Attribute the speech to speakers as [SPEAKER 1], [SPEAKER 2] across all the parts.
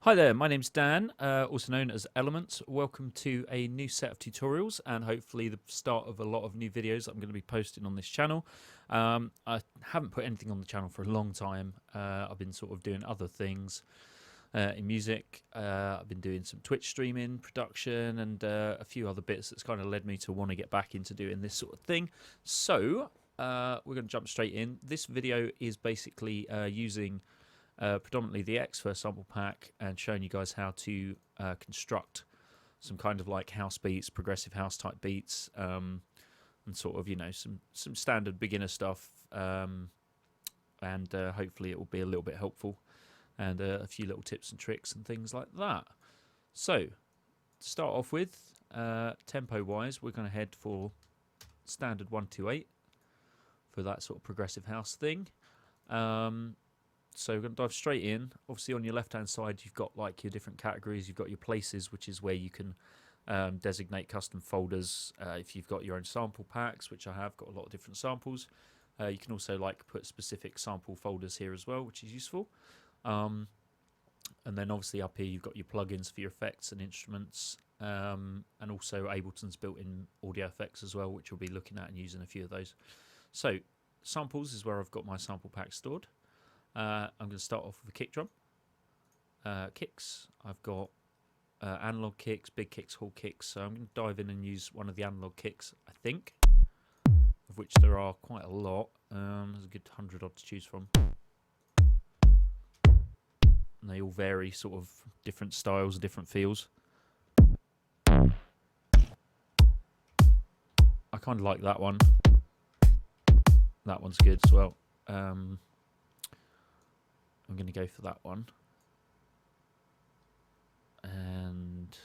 [SPEAKER 1] Hi there, my name's Dan, also known as Elements. Welcome to a new set of tutorials and hopefully the start of a lot of new videos that I'm going to be posting on this channel. I haven't put anything on the channel for a long time. I've been sort of doing other things in music. I've been doing some Twitch streaming, production and a few other bits that's kind of led me to want to get back into doing this sort of thing. So we're going to jump straight in. This video is basically using predominantly the X for a sample pack and showing you guys how to construct some kind of like house beats, progressive house type beats, and sort of, you know, some standard beginner stuff, and hopefully it will be a little bit helpful and a few little tips and tricks and things like that. So to start off with, tempo wise, we're going to head for standard 128 for that sort of progressive house thing. So we're going to dive straight in. Obviously on your left hand side you've got like your different categories. You've got your places, which is where you can designate custom folders if you've got your own sample packs, which I have got a lot of different samples. You can also like put specific sample folders here as well, which is useful. And then obviously up here you've got your plugins for your effects and instruments, and also Ableton's built-in audio effects as well, which we'll be looking at and using a few of those. So samples is where I've got my sample pack stored. I'm going to start off with a kick drum. Kicks, I've got analog kicks, big kicks, hall kicks. So I'm going to dive in and use one of the analog kicks, I think, of which there are quite a lot. There's a good 100 odd to choose from. And they all vary, sort of different styles and different feels. I kind of like that one. That one's good as well. I'm going to go for that one, and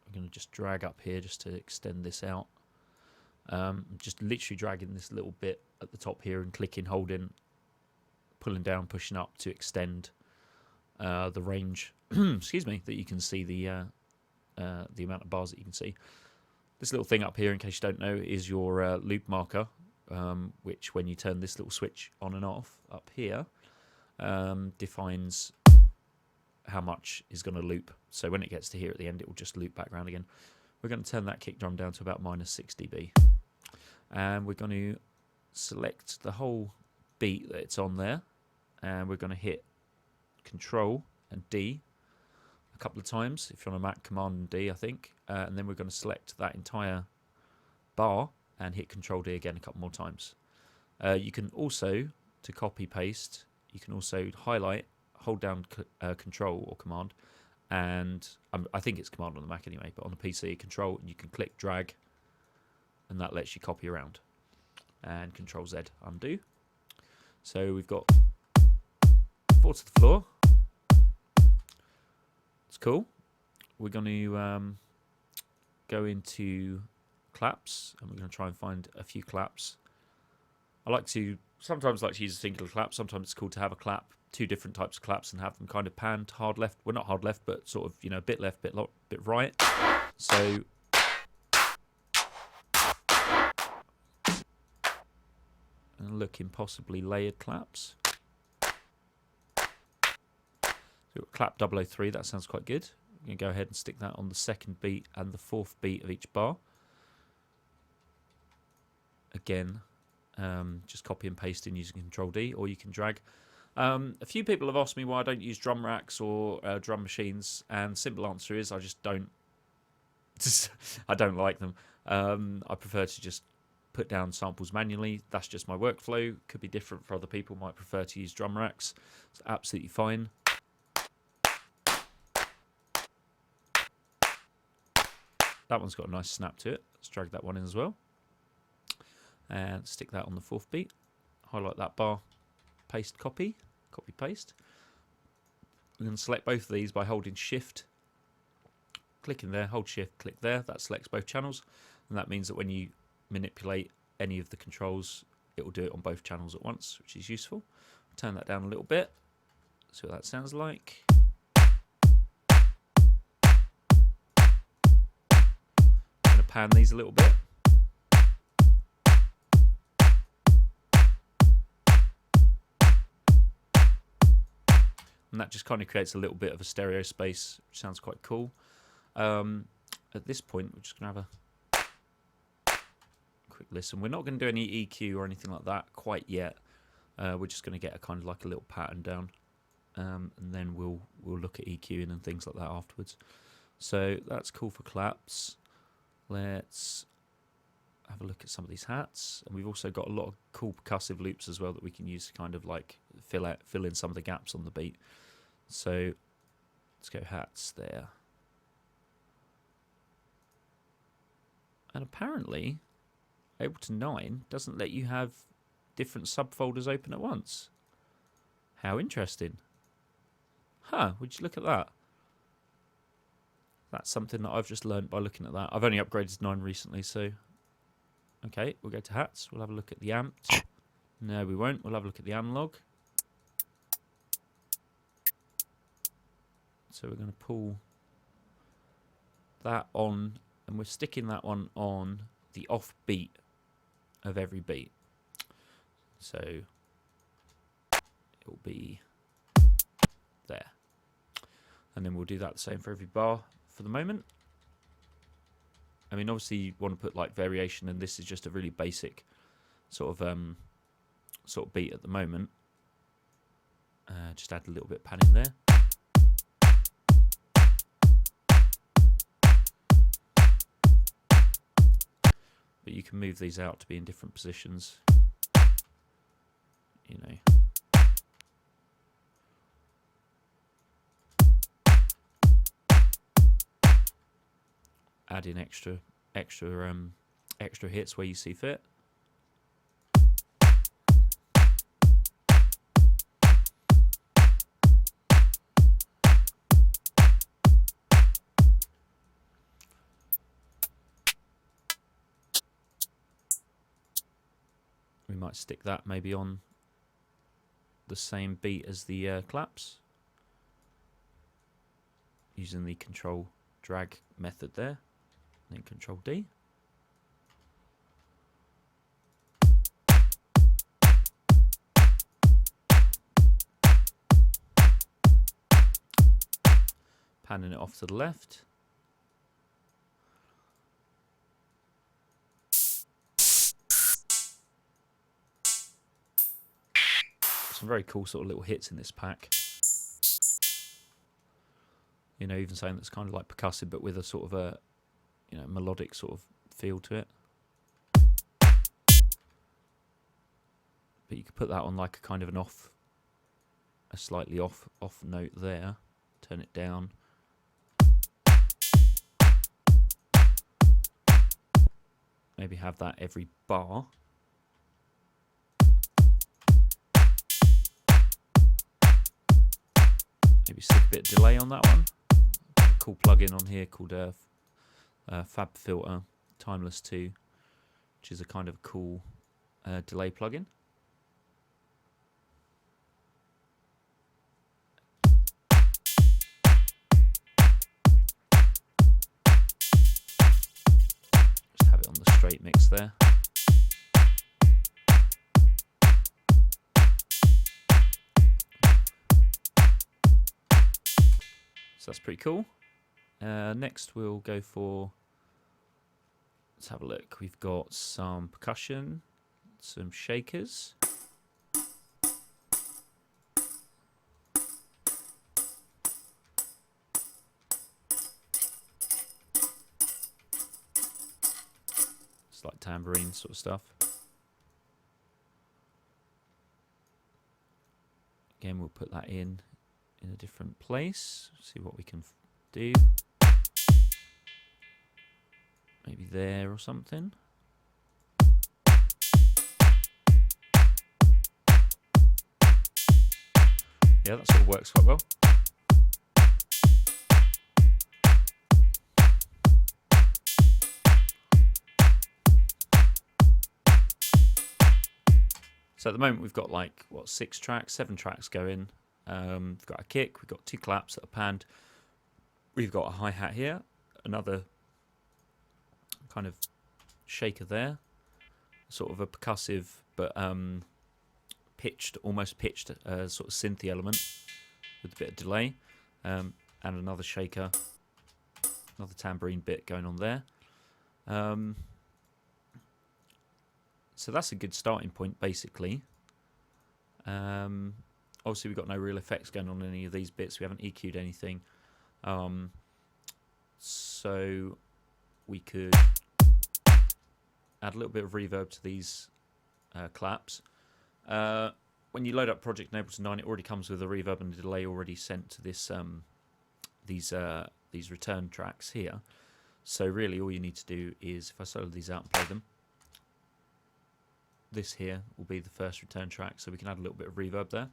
[SPEAKER 1] I'm going to just drag up here just to extend this out. I'm just literally dragging this little bit at the top here and clicking, holding, pulling down, pushing up to extend the range excuse me, that you can see the amount of bars that you can see. This little thing up here, in case you don't know, is your loop marker, which when you turn this little switch on and off up here, defines how much is going to loop. So when it gets to here at the end, it will just loop back around again. We're going to turn that kick drum down to about -6 dB, and we're going to select the whole beat that it's on there, and we're going to hit Control and D a couple of times. If you're on a Mac, Command and D, I think, and then we're going to select that entire bar and hit Control D again a couple more times. You can also, to copy paste, you can also highlight, hold down Control or Command, and I think it's Command on the Mac anyway, but on the PC, Control, and you can click drag, and that lets you copy around. And Control Z, undo. So we've got 4 to the floor. It's cool. We're going to go into claps, and we're going to try and find a few claps. I sometimes like to use a single clap. Sometimes it's cool to have a clap, 2 different types of claps, and have them kind of panned hard left. Well, not hard left, but sort of, you know, a bit left, bit right. So and looking possibly layered claps. So clap 003, that sounds quite good. I'm going to go ahead and stick that on the 2nd beat and the 4th beat of each bar. Again, just copy and paste in using Control D, or you can drag. A few people have asked me why I don't use drum racks or drum machines, and simple answer is I just don't. I don't like them. I prefer to just put down samples manually. That's just my workflow. Could be different for other people. Might prefer to use drum racks. It's absolutely fine. That one's got a nice snap to it. Let's drag that one in as well. And stick that on the 4th beat. Highlight that bar. Paste, copy. Copy, paste. We can select both of these by holding Shift. Click in there, hold Shift, click there. That selects both channels. And that means that when you manipulate any of the controls, it will do it on both channels at once, which is useful. Turn that down a little bit. See what that sounds like. I'm going to pan these a little bit. and that just kind of creates a little bit of a stereo space, which sounds quite cool. At this point, we're just going to have a quick listen. We're not going to do any EQ or anything like that quite yet. We're just going to get a kind of like a little pattern down, and then we'll look at EQing and things like that afterwards. So that's cool for claps. Let's have a look at some of these hats, and we've also got a lot of cool percussive loops as well that we can use to kind of like fill in some of the gaps on the beat. So let's go hats there. And apparently Ableton 9 doesn't let you have different subfolders open at once. How interesting. Huh, would you look at that? That's something that I've just learned by looking at that. I've only upgraded to 9 recently, so... Okay, we'll go to hats. We'll have a look at the amps. No, we won't. We'll have a look at the analog. So we're going to pull that on, and we're sticking that one on the off beat of every beat. So it will be there. And then we'll do that the same for every bar for the moment. I mean, obviously you want to put like variation, and this is just a really basic sort of beat at the moment. Just add a little bit of padding there. But you can move these out to be in different positions. You know. Add in extra hits where you see fit. We might stick that maybe on the same beat as the claps, using the control drag method there. Then Control D. Panning it off to the left. Some very cool sort of little hits in this pack. You know, even something that's kind of like percussive, but with a sort of a, you know, melodic sort of feel to it. But you could put that on like a kind of a slightly off note there. Turn it down. Maybe have that every bar. Maybe stick a bit of delay on that one. A cool plugin on here called Fab Filter Timeless 2, which is a kind of cool delay plugin. Just have it on the straight mix there. So that's pretty cool. Next we'll go for, let's have a look. We've got some percussion, some shakers. It's like tambourine sort of stuff. Again, we'll put that in a different place, see what we can do. Maybe there or something. Yeah, that sort of works quite well. So at the moment we've got like, what, 7 tracks going. We've got a kick, we've got 2 claps that are panned. We've got a hi-hat here, another kind of shaker there, sort of a percussive but pitched, almost pitched sort of synthy element with a bit of delay, and another shaker, another tambourine bit going on there. So that's a good starting point, basically. Obviously, we've got no real effects going on any of these bits. We haven't EQ'd anything. So we could add a little bit of reverb to these claps. When you load up Project in Ableton 9, it already comes with a reverb and a delay already sent to this these return tracks here. So really, all you need to do is, if I solo these out and play them, this here will be the first return track, so we can add a little bit of reverb there.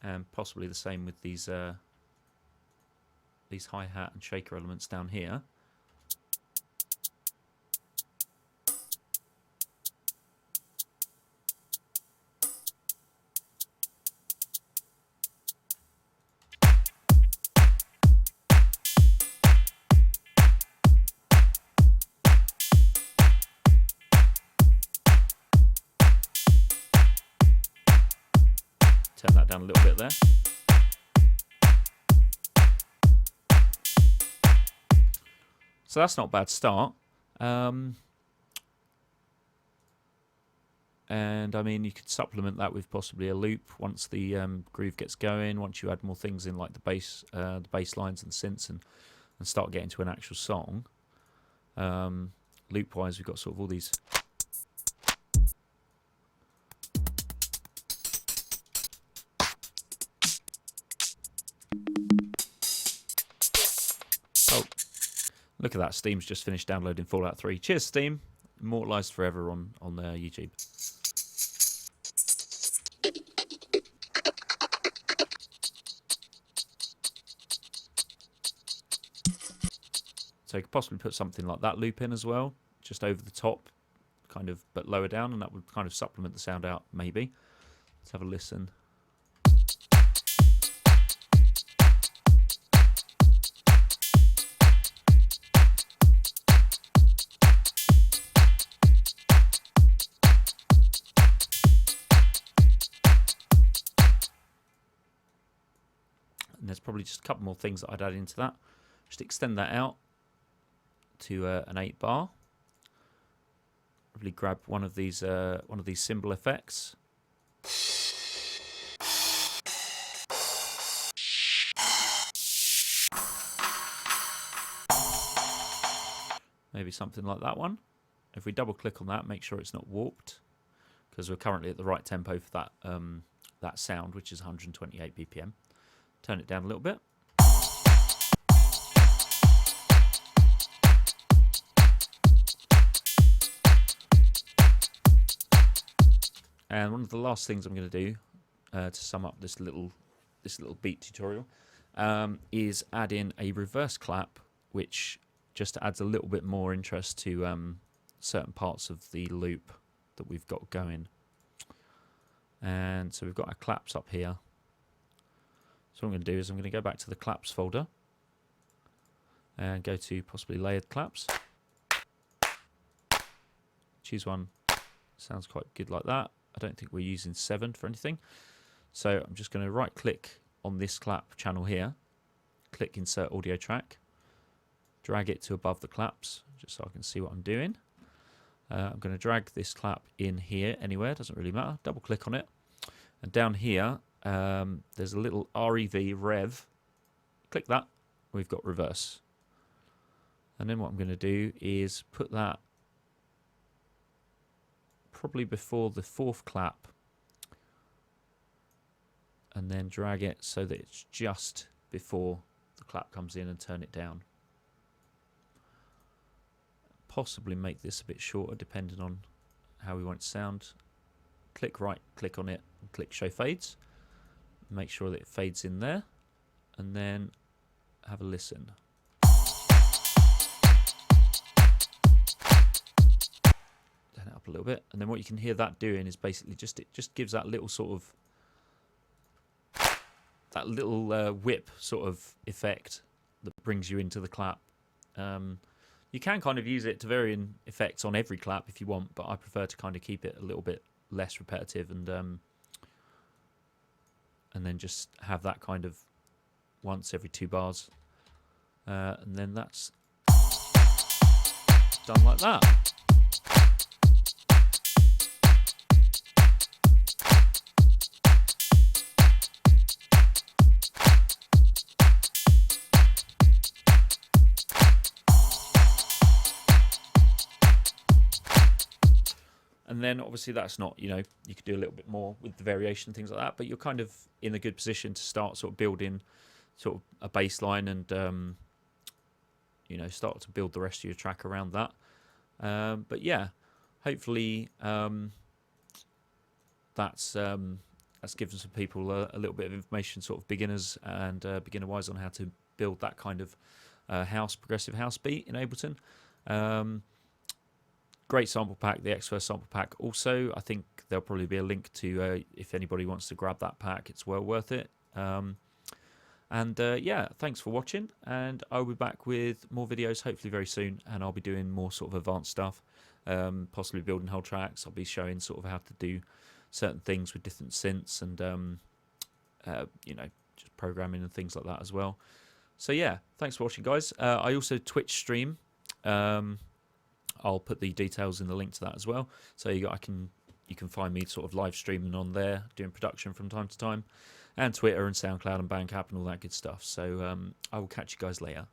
[SPEAKER 1] And possibly the same with these hi-hat and shaker elements down here. Turn that down a little bit there. So that's not a bad start. And I mean, you could supplement that with possibly a loop once the groove gets going. Once you add more things in, like the bass lines and synths, and start getting to an actual song. Loop-wise, we've got sort of all these. Oh, look at that! Steam's just finished downloading Fallout 3. Cheers, Steam! Immortalised forever on YouTube. So you could possibly put something like that loop in as well, just over the top, kind of, but lower down, and that would kind of supplement the sound out, maybe. Let's have a listen. And there's probably just a couple more things that I'd add into that. Just extend that out to an 8-bar. Probably grab one of these cymbal effects. Maybe something like that one. If we double click on that, make sure it's not warped, because we're currently at the right tempo for that that sound, which is 128 BPM. Turn it down a little bit. And one of the last things I'm going to do to sum up this little beat tutorial is add in a reverse clap, which just adds a little bit more interest to certain parts of the loop that we've got going. And so we've got our claps up here. So what I'm going to do is I'm going to go back to the claps folder and go to possibly layered claps. Choose one. Sounds quite good like that. I don't think we're using 7 for anything. So I'm just going to right click on this clap channel here, click insert audio track, drag it to above the claps just so I can see what I'm doing. I'm going to drag this clap in here anywhere, doesn't really matter. Double click on it, and down here there's a little rev. Click that, we've got reverse. And then what I'm going to do is put that probably before the 4th clap, and then drag it so that it's just before the clap comes in, and turn it down. Possibly make this a bit shorter depending on how we want it to sound. Click right click on it and click show fades. Make sure that it fades in there, and then have a listen. Turn it up a little bit, and then what you can hear that doing is basically it just gives that little sort of whip sort of effect that brings you into the clap. You You can kind of use it to varying effects on every clap if you want, but I prefer to kind of keep it a little bit less repetitive and then just have that kind of once every 2 bars, and then that's done like that. And then obviously that's not, you could do a little bit more with the variation, things like that, but you're kind of in a good position to start sort of building sort of a bass line and, start to build the rest of your track around that. But yeah, hopefully that's given some people a little bit of information, sort of beginners and beginner-wise, on how to build that kind of progressive house beat in Ableton. Great sample pack, the X1st sample pack. Also, I think there'll probably be a link to if anybody wants to grab that pack. It's well worth it. Yeah, thanks for watching, and I'll be back with more videos hopefully very soon, and I'll be doing more sort of advanced stuff, possibly building whole tracks. I'll be showing sort of how to do certain things with different synths and just programming and things like that as well. So yeah, thanks for watching, guys. I also Twitch stream. I'll put the details in the link to that as well, so you can find me sort of live streaming on there, doing production from time to time, and Twitter and SoundCloud and Bandcamp and all that good stuff. So I will catch you guys later.